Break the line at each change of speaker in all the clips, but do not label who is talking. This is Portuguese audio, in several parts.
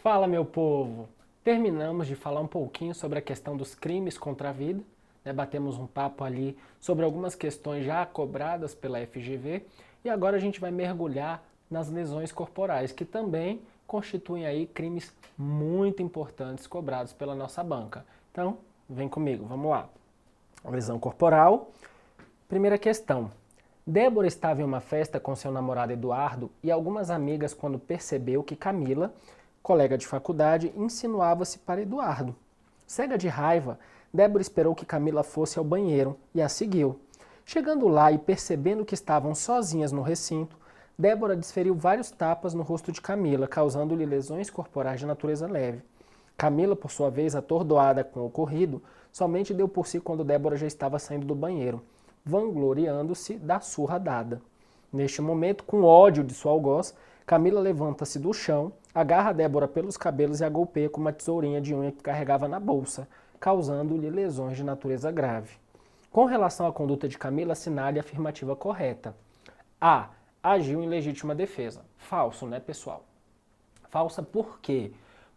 Fala, meu povo! Terminamos de falar um pouquinho sobre a questão dos crimes contra a vida, né? Batemos um papo ali sobre algumas questões já cobradas pela FGV e agora a gente vai mergulhar nas lesões corporais, que também constituem aí crimes muito importantes cobrados pela nossa banca. Então, vem comigo, vamos lá. Lesão corporal. Primeira questão. Débora estava em uma festa com seu namorado Eduardo e algumas amigas quando percebeu que Camila, colega de faculdade, insinuava-se para Eduardo. Cega de raiva, Débora esperou que Camila fosse ao banheiro e a seguiu. Chegando lá e percebendo que estavam sozinhas no recinto, Débora desferiu vários tapas no rosto de Camila, causando-lhe lesões corporais de natureza leve. Camila, por sua vez, atordoada com o ocorrido, somente deu por si quando Débora já estava saindo do banheiro, vangloriando-se da surra dada. Neste momento, com ódio de sua algoz, Camila levanta-se do chão, agarra Débora pelos cabelos e a golpeia com uma tesourinha de unha que carregava na bolsa, causando-lhe lesões de natureza grave. Com relação à conduta de Camila, assinale a afirmativa correta. A. Agiu em legítima defesa. Falso, né, pessoal? Falsa por quê?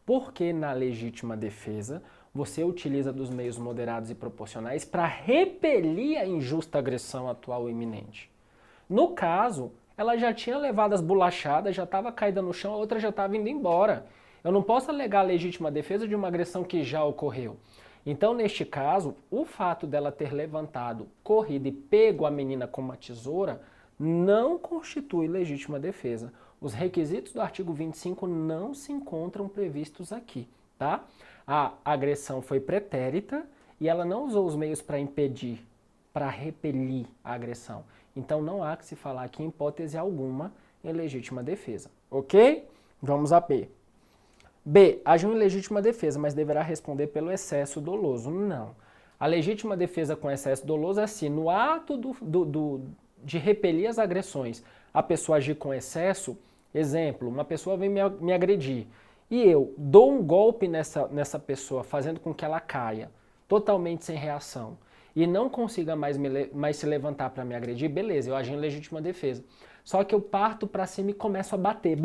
Porque na legítima defesa você utiliza dos meios moderados e proporcionais para repelir a injusta agressão atual ou iminente. No caso, ela já tinha levado as bolachadas, já estava caída no chão, a outra já estava indo embora. Eu não posso alegar a legítima defesa de uma agressão que já ocorreu. Então, neste caso, o fato dela ter levantado, corrido e pego a menina com uma tesoura não constitui legítima defesa. Os requisitos do artigo 25 não se encontram previstos aqui, tá? A agressão foi pretérita e ela não usou os meios para impedir, para repelir a agressão. Então não há que se falar aqui em hipótese alguma em legítima defesa, ok? Vamos a B. B. Agiu em legítima defesa, mas deverá responder pelo excesso doloso. Não. A legítima defesa com excesso doloso é se no ato de repelir as agressões, a pessoa agir com excesso. Exemplo, uma pessoa vem me agredir e eu dou um golpe nessa pessoa, fazendo com que ela caia, totalmente sem reação, e não consiga mais se levantar para me agredir, beleza, eu agi em legítima defesa. Só que eu parto para cima e começo a bater.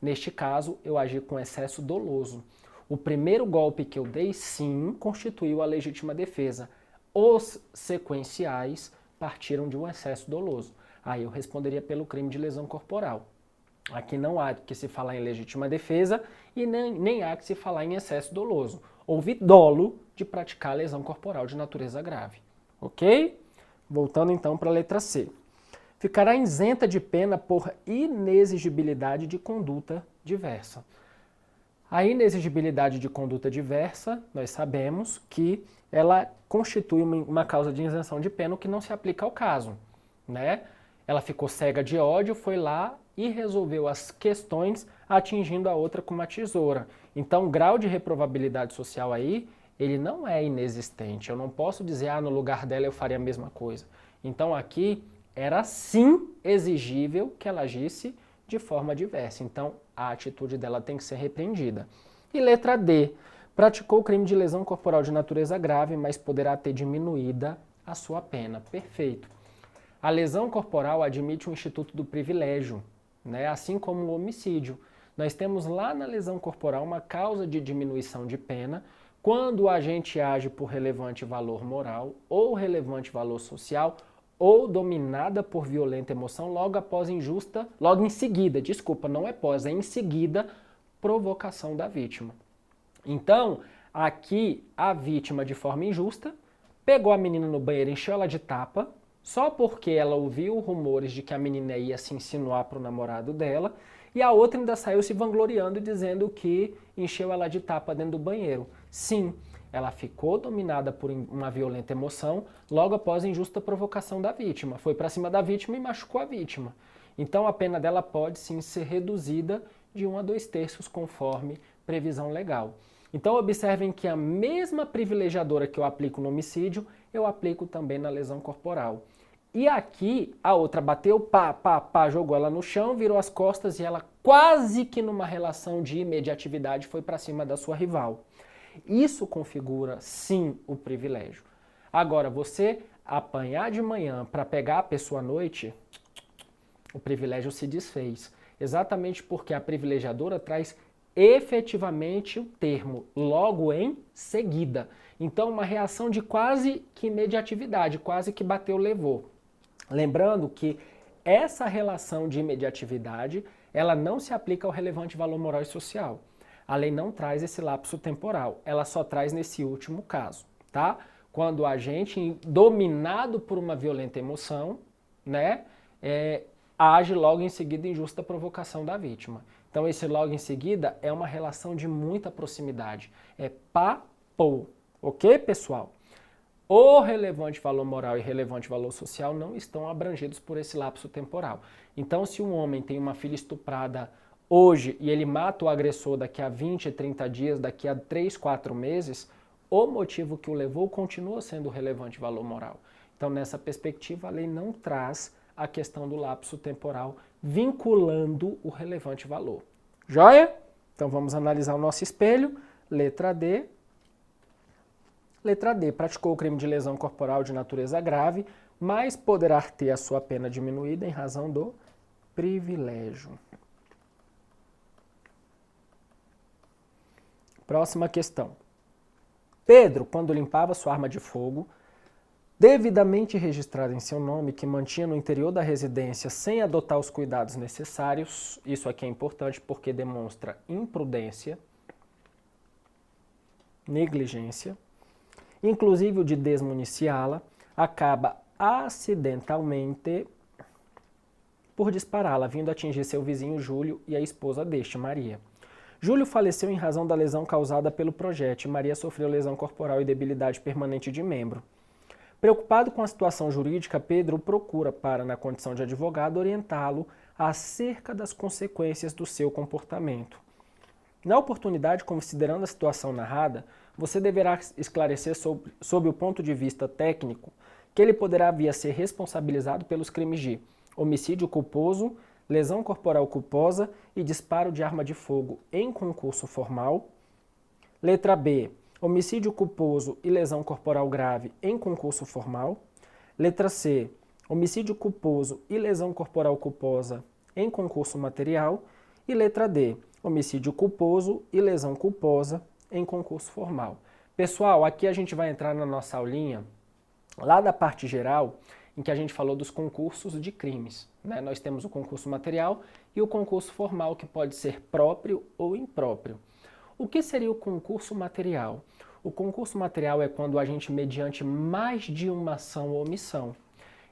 Neste caso, eu agi com excesso doloso. O primeiro golpe que eu dei, sim, constituiu a legítima defesa. Os sequenciais partiram de um excesso doloso. Aí eu responderia pelo crime de lesão corporal. Aqui não há que se falar em legítima defesa e nem há que se falar em excesso doloso. Houve dolo de praticar lesão corporal de natureza grave. Ok? Voltando então para a letra C. Ficará isenta de pena por inexigibilidade de conduta diversa. A inexigibilidade de conduta diversa, nós sabemos que ela constitui uma causa de isenção de pena, o que não se aplica ao caso, né? Ela ficou cega de ódio, foi lá e resolveu as questões atingindo a outra com uma tesoura. Então, o grau de reprovabilidade social aí, ele não é inexistente. Eu não posso dizer, no lugar dela eu faria a mesma coisa. Então, aqui, era sim exigível que ela agisse de forma diversa. Então, a atitude dela tem que ser repreendida. E letra D. Praticou o crime de lesão corporal de natureza grave, mas poderá ter diminuída a sua pena. Perfeito. A lesão corporal admite o instituto do privilégio, né? Assim como o homicídio. Nós temos lá na lesão corporal uma causa de diminuição de pena quando o agente age por relevante valor moral ou relevante valor social ou dominada por violenta emoção logo em seguida, não é pós, é em seguida, provocação da vítima. Então, aqui a vítima de forma injusta pegou a menina no banheiro, encheu ela de tapa, só porque ela ouviu rumores de que a menina ia se insinuar para o namorado dela, e a outra ainda saiu se vangloriando e dizendo que encheu ela de tapa dentro do banheiro. Sim, ela ficou dominada por uma violenta emoção logo após a injusta provocação da vítima. Foi para cima da vítima e machucou a vítima. Então a pena dela pode sim ser reduzida de 1 a 2/3 conforme previsão legal. Então observem que a mesma privilegiadora que eu aplico no homicídio, eu aplico também na lesão corporal. E aqui a outra bateu, jogou ela no chão, virou as costas e ela quase que numa relação de imediatividade foi para cima da sua rival. Isso configura sim o privilégio. Agora, você apanhar de manhã para pegar a pessoa à noite, o privilégio se desfez. Exatamente porque a privilegiadora traz efetivamente o termo logo em seguida. Então, uma reação de quase que imediatividade, quase que bateu, levou. Lembrando que essa relação de imediatividade, ela não se aplica ao relevante valor moral e social. A lei não traz esse lapso temporal, ela só traz nesse último caso, tá? Quando a gente, dominado por uma violenta emoção, né, age logo em seguida em justa provocação da vítima. Então esse logo em seguida é uma relação de muita proximidade, é papo, ok, pessoal? O relevante valor moral e relevante valor social não estão abrangidos por esse lapso temporal. Então, se um homem tem uma filha estuprada hoje e ele mata o agressor daqui a 20, 30 dias, daqui a 3, 4 meses, o motivo que o levou continua sendo o relevante valor moral. Então, nessa perspectiva, a lei não traz a questão do lapso temporal vinculando o relevante valor. Joia? Então, vamos analisar o nosso espelho. Letra D. Letra D, praticou o crime de lesão corporal de natureza grave, mas poderá ter a sua pena diminuída em razão do privilégio. Próxima questão. Pedro, quando limpava sua arma de fogo, devidamente registrada em seu nome, que mantinha no interior da residência sem adotar os cuidados necessários, isso aqui é importante porque demonstra imprudência, negligência, inclusive o de desmuniciá-la, acaba acidentalmente por dispará-la, vindo atingir seu vizinho Júlio e a esposa deste, Maria. Júlio faleceu em razão da lesão causada pelo projétil. Maria sofreu lesão corporal e debilidade permanente de membro. Preocupado com a situação jurídica, Pedro o procura para, na condição de advogado, orientá-lo acerca das consequências do seu comportamento. Na oportunidade, considerando a situação narrada, você deverá esclarecer sob o ponto de vista técnico que ele poderá vir a ser responsabilizado pelos crimes de homicídio culposo, lesão corporal culposa e disparo de arma de fogo em concurso formal. Letra B, homicídio culposo e lesão corporal grave em concurso formal. Letra C, homicídio culposo e lesão corporal culposa em concurso material. E letra D, homicídio culposo e lesão culposa em concurso formal. Pessoal, aqui a gente vai entrar na nossa aulinha, lá da parte geral, em que a gente falou dos concursos de crimes, né? Nós temos o concurso material e o concurso formal, que pode ser próprio ou impróprio. O que seria o concurso material? O concurso material é quando a gente, mediante mais de uma ação ou omissão.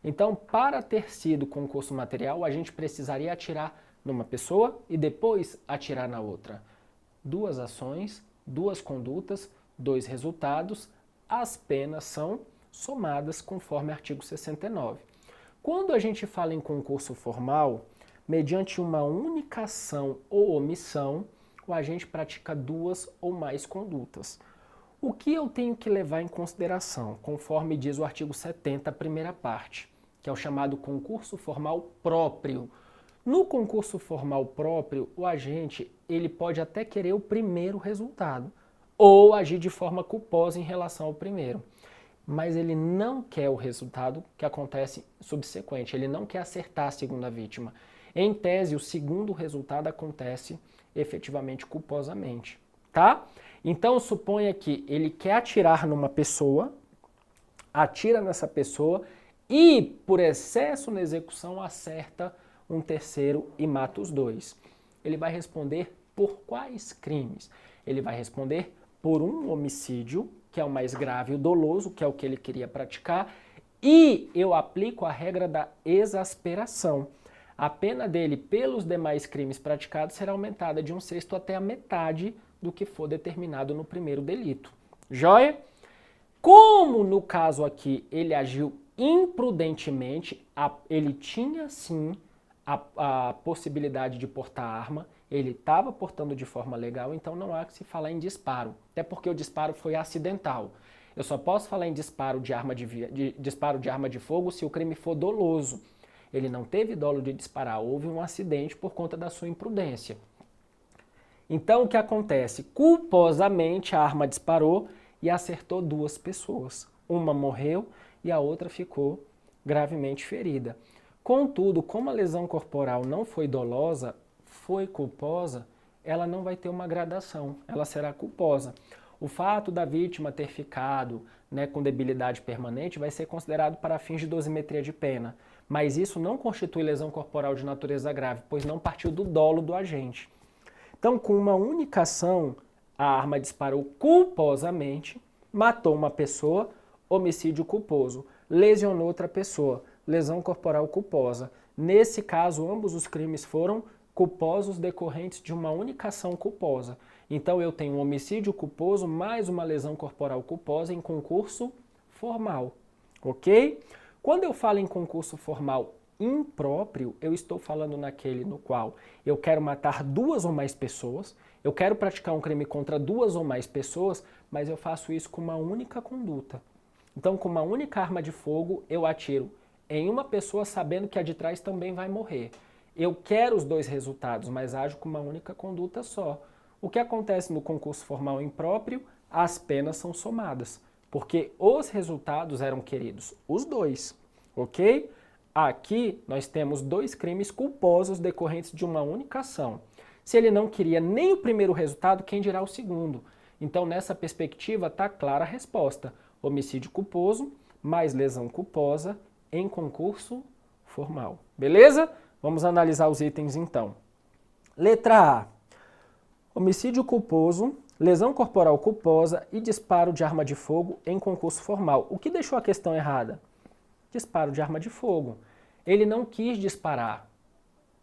Então, para ter sido concurso material, a gente precisaria atirar numa pessoa e depois atirar na outra. Duas ações, duas condutas, dois resultados, as penas são somadas conforme artigo 69. Quando a gente fala em concurso formal, mediante uma única ação ou omissão, o agente pratica duas ou mais condutas. O que eu tenho que levar em consideração, conforme diz o artigo 70, primeira parte, que é o chamado concurso formal próprio. No concurso formal próprio, o agente ele pode até querer o primeiro resultado ou agir de forma culposa em relação ao primeiro. Mas ele não quer o resultado que acontece subsequente, ele não quer acertar a segunda vítima. Em tese, o segundo resultado acontece efetivamente culposamente, tá? Então, suponha que ele quer atirar numa pessoa, atira nessa pessoa e, por excesso na execução, acerta um terceiro e mata os dois. Ele vai responder por quais crimes? Ele vai responder por um homicídio, que é o mais grave e o doloso, que é o que ele queria praticar, e eu aplico a regra da exasperação. A pena dele pelos demais crimes praticados será aumentada de 1/6 até a metade do que for determinado no primeiro delito. Joia? Como no caso aqui ele agiu imprudentemente, ele tinha sim a possibilidade de portar arma, ele estava portando de forma legal, então não há que se falar em disparo, até porque o disparo foi acidental. Eu só posso falar em disparo de arma de fogo se o crime for doloso. Ele não teve dolo de disparar, houve um acidente por conta da sua imprudência. Então o que acontece? Culposamente a arma disparou e acertou duas pessoas. Uma morreu e a outra ficou gravemente ferida. Contudo, como a lesão corporal não foi dolosa, foi culposa, ela não vai ter uma gradação, ela será culposa. O fato da vítima ter ficado, né, com debilidade permanente vai ser considerado para fins de dosimetria de pena, mas isso não constitui lesão corporal de natureza grave, pois não partiu do dolo do agente. Então, com uma única ação, a arma disparou culposamente, matou uma pessoa, homicídio culposo, lesionou outra pessoa, lesão corporal culposa. Nesse caso, ambos os crimes foram culposos decorrentes de uma única ação culposa. Então eu tenho um homicídio culposo mais uma lesão corporal culposa em concurso formal, ok? Quando eu falo em concurso formal impróprio, eu estou falando naquele no qual eu quero matar duas ou mais pessoas, eu quero praticar um crime contra duas ou mais pessoas, mas eu faço isso com uma única conduta. Então, com uma única arma de fogo, eu atiro em uma pessoa sabendo que a de trás também vai morrer. Eu quero os dois resultados, mas ajo com uma única conduta só. O que acontece no concurso formal impróprio? As penas são somadas, porque os resultados eram queridos, os dois, ok? Aqui nós temos dois crimes culposos decorrentes de uma única ação. Se ele não queria nem o primeiro resultado, quem dirá o segundo? Então, nessa perspectiva, está clara a resposta. Homicídio culposo mais lesão culposa em concurso formal. Beleza? Vamos analisar os itens então. Letra A. Homicídio culposo, lesão corporal culposa e disparo de arma de fogo em concurso formal. O que deixou a questão errada? Disparo de arma de fogo. Ele não quis disparar.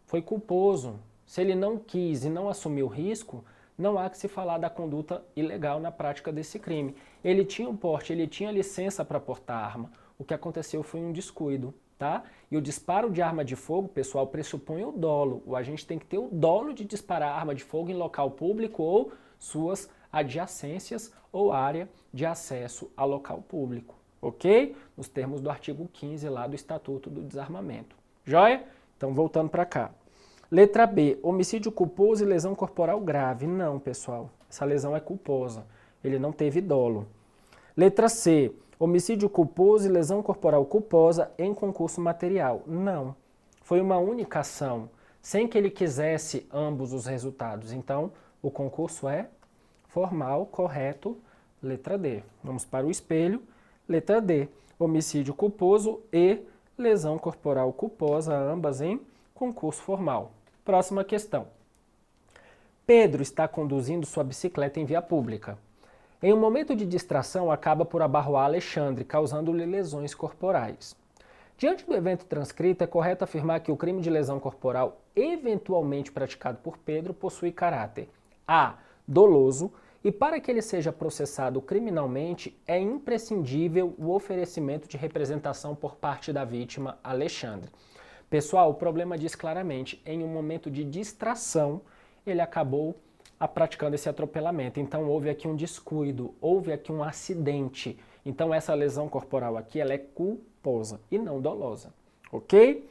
Foi culposo. Se ele não quis e não assumiu o risco, não há que se falar da conduta ilegal na prática desse crime. Ele tinha um porte, ele tinha licença para portar arma. O que aconteceu foi um descuido, tá? E o disparo de arma de fogo, pessoal, pressupõe o dolo. O agente tem que ter o dolo de disparar arma de fogo em local público ou suas adjacências ou área de acesso a local público, ok? Nos termos do artigo 15 lá do Estatuto do Desarmamento. Joia? Então, voltando para cá. Letra B, homicídio culposo e lesão corporal grave. Não, pessoal, essa lesão é culposa. Ele não teve dolo. Letra C, homicídio culposo e lesão corporal culposa em concurso material. Não, foi uma única ação, sem que ele quisesse ambos os resultados. Então, o concurso é formal, correto, letra D. Vamos para o espelho. Letra D, homicídio culposo e lesão corporal culposa, ambas em concurso formal. Próxima questão. Pedro está conduzindo sua bicicleta em via pública. Em um momento de distração, acaba por abarroar Alexandre, causando-lhe lesões corporais. Diante do evento transcrito, é correto afirmar que o crime de lesão corporal eventualmente praticado por Pedro possui caráter A. Doloso, e para que ele seja processado criminalmente, é imprescindível o oferecimento de representação por parte da vítima, Alexandre. Pessoal, o problema diz claramente, em um momento de distração, ele acabou praticando esse atropelamento. Então, houve aqui um descuido, houve aqui um acidente. Então, essa lesão corporal aqui, ela é culposa e não dolosa, ok?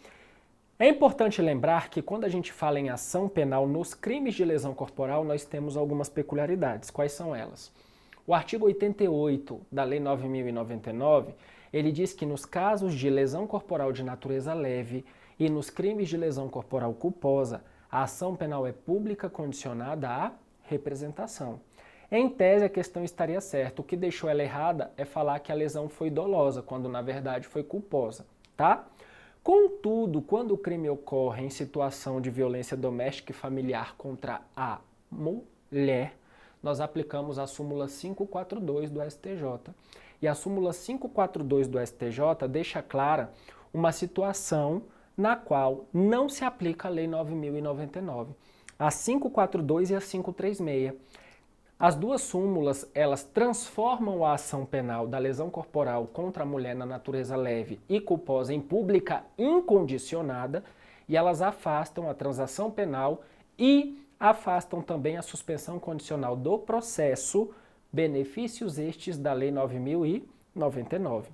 É importante lembrar que quando a gente fala em ação penal nos crimes de lesão corporal, nós temos algumas peculiaridades. Quais são elas? O artigo 88 da Lei 9.099, ele diz que nos casos de lesão corporal de natureza leve e nos crimes de lesão corporal culposa, a ação penal é pública condicionada à representação. Em tese, a questão estaria certa. O que deixou ela errada é falar que a lesão foi dolosa, quando na verdade foi culposa, tá? Contudo, quando o crime ocorre em situação de violência doméstica e familiar contra a mulher, nós aplicamos a súmula 542 do STJ. E a súmula 542 do STJ deixa clara uma situação na qual não se aplica a Lei 9.099, a 542 e a 536. As duas súmulas, elas transformam a ação penal da lesão corporal contra a mulher na natureza leve e culposa em pública incondicionada e elas afastam a transação penal e afastam também a suspensão condicional do processo, benefícios estes da Lei 9.099.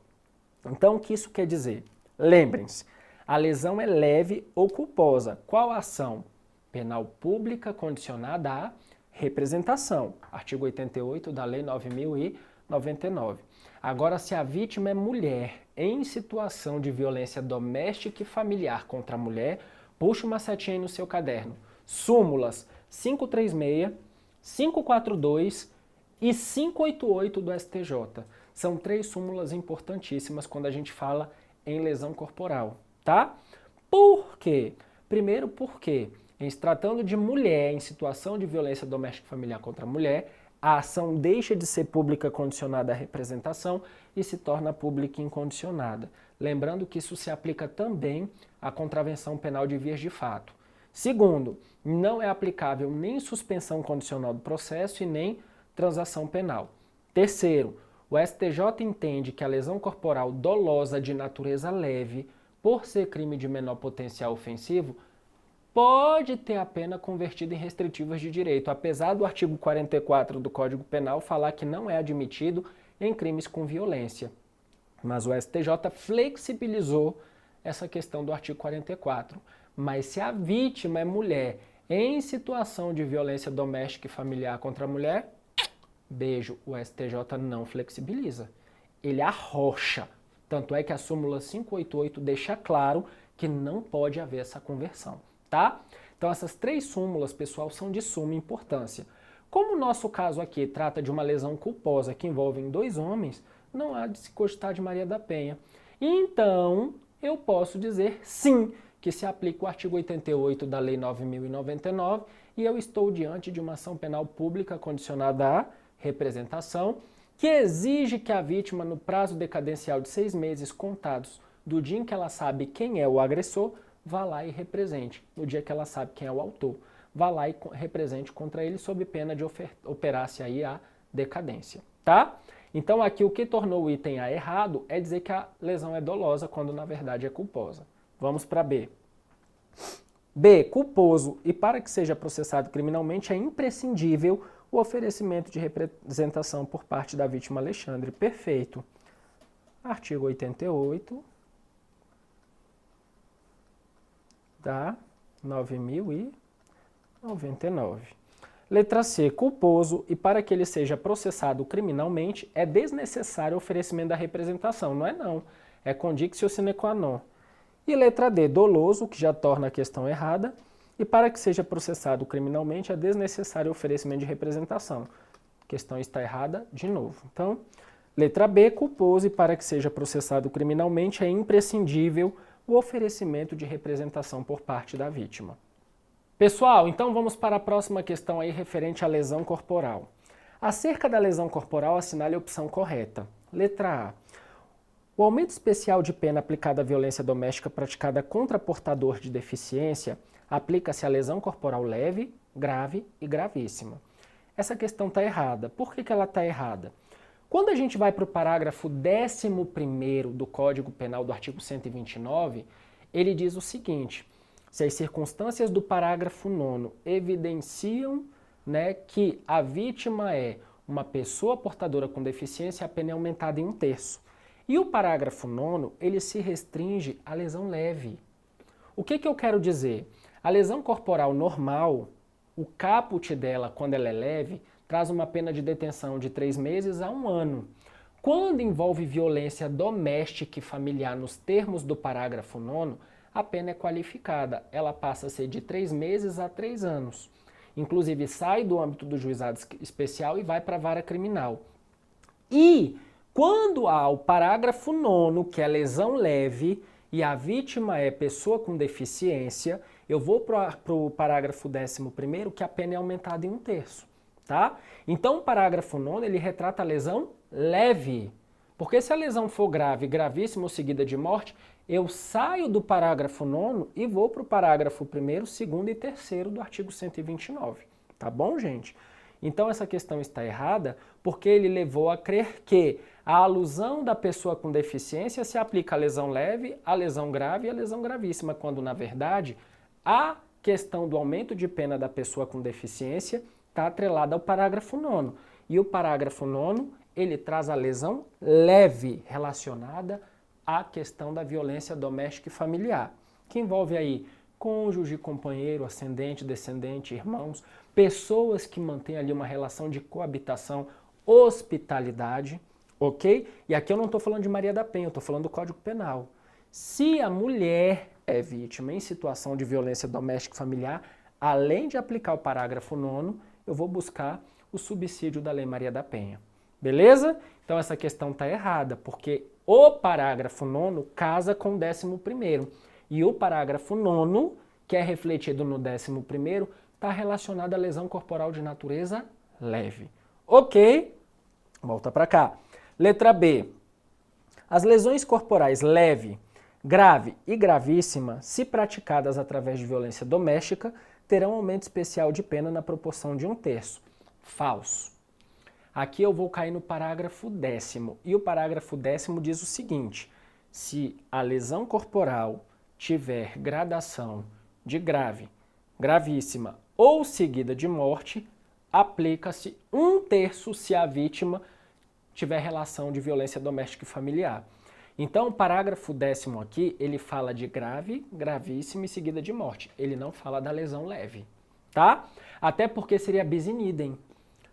Então, o que isso quer dizer? Lembrem-se, a lesão é leve ou culposa. Qual a ação? Penal pública condicionada à representação. Artigo 88 da Lei 9.099. 99. Agora, se a vítima é mulher em situação de violência doméstica e familiar contra a mulher, puxa uma setinha aí no seu caderno. Súmulas 536, 542 e 588 do STJ. São 3 súmulas importantíssimas quando a gente fala em lesão corporal, tá? Por quê? Primeiro porque, em se tratando de mulher em situação de violência doméstica e familiar contra a mulher, a ação deixa de ser pública condicionada à representação e se torna pública incondicionada. Lembrando que isso se aplica também à contravenção penal de vias de fato. Segundo, não é aplicável nem suspensão condicional do processo e nem transação penal. Terceiro, o STJ entende que a lesão corporal dolosa de natureza leve, por ser crime de menor potencial ofensivo, pode ter a pena convertida em restritivas de direito, apesar do artigo 44 do Código Penal falar que não é admitido em crimes com violência. Mas o STJ flexibilizou essa questão do artigo 44. Mas se a vítima é mulher em situação de violência doméstica e familiar contra a mulher, beijo, o STJ não flexibiliza. Ele arrocha. Tanto é que a súmula 588 deixa claro que não pode haver essa conversão. Tá? Então essas 3 súmulas, pessoal, são de suma importância. Como o nosso caso aqui trata de uma lesão culposa que envolve 2 homens, não há de se cogitar de Maria da Penha. Então, eu posso dizer sim, que se aplica o artigo 88 da Lei 9.099 e eu estou diante de uma ação penal pública condicionada à representação, que exige que a vítima, no prazo decadencial de 6 meses contados do dia em que ela sabe quem é o agressor, vá lá e represente, no dia que ela sabe quem é o autor. Vá lá e represente contra ele sob pena de operar-se aí a decadência, tá? Então aqui o que tornou o item A errado é dizer que a lesão é dolosa quando na verdade é culposa. Vamos para B. B, culposo e para que seja processado criminalmente é imprescindível o oferecimento de representação por parte da vítima Alexandre. Perfeito. Artigo 88. Da 9.099. Letra C, culposo e para que ele seja processado criminalmente é desnecessário o oferecimento da representação. Não é não, é condictio sine qua non. E letra D, doloso, que já torna a questão errada, e para que seja processado criminalmente é desnecessário o oferecimento de representação. A questão está errada de novo. Então, letra B, culposo e para que seja processado criminalmente é imprescindível o oferecimento de representação por parte da vítima. Pessoal, então vamos para a próxima questão aí referente à lesão corporal. Acerca da lesão corporal, assinale a opção correta. Letra A. O aumento especial de pena aplicado à violência doméstica praticada contra portador de deficiência aplica-se à lesão corporal leve, grave e gravíssima. Essa questão está errada. Por que ela está errada? Quando a gente vai para o parágrafo 11º do Código Penal do artigo 129, ele diz o seguinte: se as circunstâncias do parágrafo 9º evidenciam, que a vítima é uma pessoa portadora com deficiência, a pena é aumentada em 1/3. E o parágrafo 9º, ele se restringe à lesão leve. O que eu quero dizer? A lesão corporal normal, o caput dela, quando ela é leve, traz uma pena de detenção de 3 meses a 1 ano. Quando envolve violência doméstica e familiar nos termos do parágrafo 9º, a pena é qualificada. Ela passa a ser de 3 meses a 3 anos. Inclusive, sai do âmbito do juizado especial e vai para a vara criminal. E quando há o parágrafo 9º, que é lesão leve, e a vítima é pessoa com deficiência, eu vou para o parágrafo 11º, que a pena é aumentada em 1/3. Tá? Então, o parágrafo 9º, ele retrata a lesão leve. Porque se a lesão for grave, gravíssima ou seguida de morte, eu saio do parágrafo 9º e vou para o parágrafo 1º, 2º e 3º do artigo 129. Tá bom, gente? Então, essa questão está errada porque ele levou a crer que a alusão da pessoa com deficiência se aplica à lesão leve, à lesão grave e à lesão gravíssima, quando, na verdade, a questão do aumento de pena da pessoa com deficiência está atrelada ao parágrafo 9º. E o parágrafo 9º, ele traz a lesão leve relacionada à questão da violência doméstica e familiar, que envolve aí cônjuge, companheiro, ascendente, descendente, irmãos, pessoas que mantêm ali uma relação de coabitação hospitalidade, ok? E aqui eu não estou falando de Maria da Penha, eu estou falando do Código Penal. Se a mulher é vítima em situação de violência doméstica e familiar, além de aplicar o parágrafo 9º, eu vou buscar o subsídio da Lei Maria da Penha. Beleza? Então essa questão está errada, porque o parágrafo 9º casa com o 11º. E o parágrafo 9º, que é refletido no 11º, está relacionado à lesão corporal de natureza leve. Ok? Volta para cá. Letra B. As lesões corporais leve, grave e gravíssima, se praticadas através de violência doméstica, terão aumento especial de pena na proporção de 1/3. Falso. Aqui eu vou cair no parágrafo 10º. E o parágrafo 10º diz o seguinte: se a lesão corporal tiver gradação de grave, gravíssima ou seguida de morte, aplica-se 1/3 se a vítima tiver relação de violência doméstica e familiar. Então, o parágrafo 10º aqui, ele fala de grave, gravíssima e seguida de morte. Ele não fala da lesão leve, tá? Até porque seria bis in idem.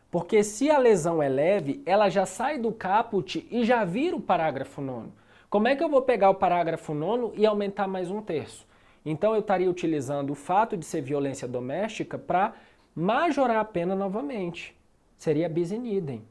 Porque se a lesão é leve, ela já sai do caput e já vira o parágrafo 9º. Como é que eu vou pegar o parágrafo 9º e aumentar mais 1/3? Então, eu estaria utilizando o fato de ser violência doméstica para majorar a pena novamente. Seria bis in idem.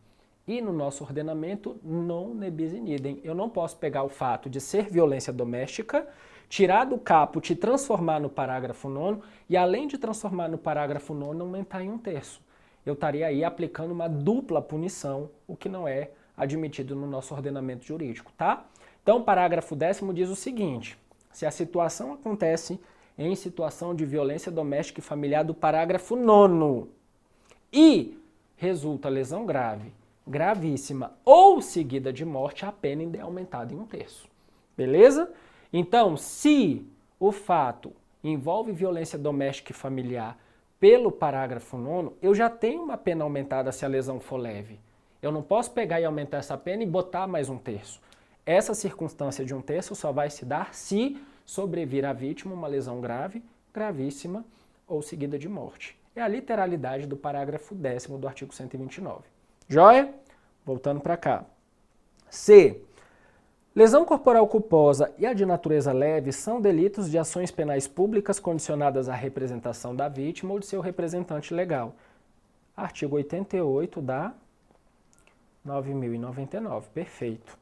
E no nosso ordenamento, non ne bis in idem. Eu não posso pegar o fato de ser violência doméstica, tirar do caput e transformar no parágrafo 9º, e além de transformar no parágrafo 9º, aumentar em 1/3. Eu estaria aí aplicando uma dupla punição, o que não é admitido no nosso ordenamento jurídico, tá? Então, o parágrafo 10º diz o seguinte: se a situação acontece em situação de violência doméstica e familiar do parágrafo 9º e resulta lesão grave, gravíssima ou seguida de morte, a pena ainda é aumentada em 1/3. Beleza? Então, se o fato envolve violência doméstica e familiar pelo parágrafo 9º, eu já tenho uma pena aumentada se a lesão for leve. Eu não posso pegar e aumentar essa pena e botar mais 1/3. Essa circunstância de 1/3 só vai se dar se sobrevir à vítima uma lesão grave, gravíssima ou seguida de morte. É a literalidade do parágrafo 10º do artigo 129. Joia? Voltando para cá. C. Lesão corporal culposa e a de natureza leve são delitos de ações penais públicas condicionadas à representação da vítima ou de seu representante legal. Artigo 88 da 9.099. Perfeito.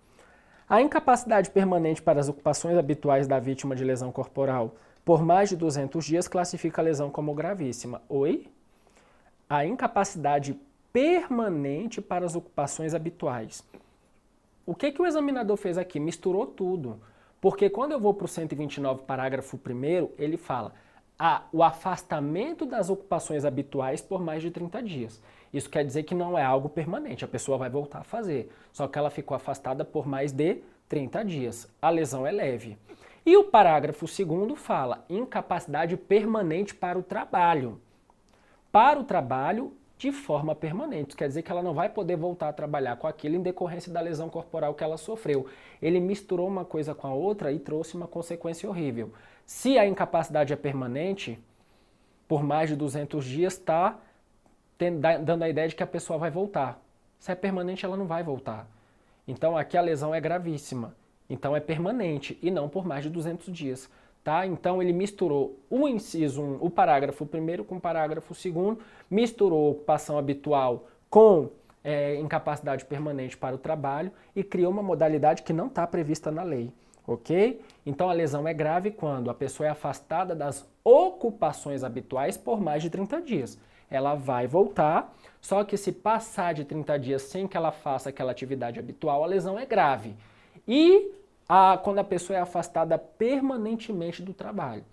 A incapacidade permanente para as ocupações habituais da vítima de lesão corporal por mais de 200 dias classifica a lesão como gravíssima. Oi? A incapacidade permanente para as ocupações habituais. O que o examinador fez aqui? Misturou tudo. Porque quando eu vou para o 129, parágrafo 1º, ele fala o afastamento das ocupações habituais por mais de 30 dias. Isso quer dizer que não é algo permanente, a pessoa vai voltar a fazer. Só que ela ficou afastada por mais de 30 dias. A lesão é leve. E o parágrafo 2º fala incapacidade permanente para o trabalho. Para o trabalho de forma permanente. Isso quer dizer que ela não vai poder voltar a trabalhar com aquilo em decorrência da lesão corporal que ela sofreu. Ele misturou uma coisa com a outra e trouxe uma consequência horrível. Se a incapacidade é permanente, por mais de 200 dias, está dando a ideia de que a pessoa vai voltar. Se é permanente, ela não vai voltar. Então, aqui a lesão é gravíssima. Então, é permanente e não por mais de 200 dias. Tá? Então, ele misturou o inciso 1, o parágrafo 1º com o parágrafo 2º, misturou ocupação habitual com incapacidade permanente para o trabalho e criou uma modalidade que não está prevista na lei. Ok? Então, a lesão é grave quando a pessoa é afastada das ocupações habituais por mais de 30 dias. Ela vai voltar, só que se passar de 30 dias sem que ela faça aquela atividade habitual, a lesão é grave. E quando a pessoa é afastada permanentemente do trabalho.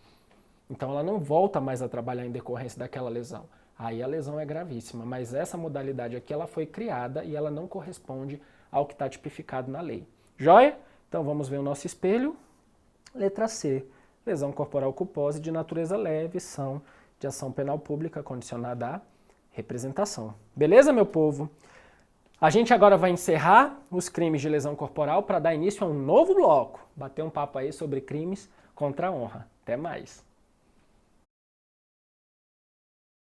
Então, ela não volta mais a trabalhar em decorrência daquela lesão. Aí a lesão é gravíssima, mas essa modalidade aqui ela foi criada e ela não corresponde ao que está tipificado na lei. Joia? Então, vamos ver o nosso espelho. Letra C. Lesão corporal culposa de natureza leve são de ação penal pública condicionada à representação. Beleza, meu povo? A gente agora vai encerrar os crimes de lesão corporal para dar início a um novo bloco. Bater um papo aí sobre crimes contra a honra. Até mais!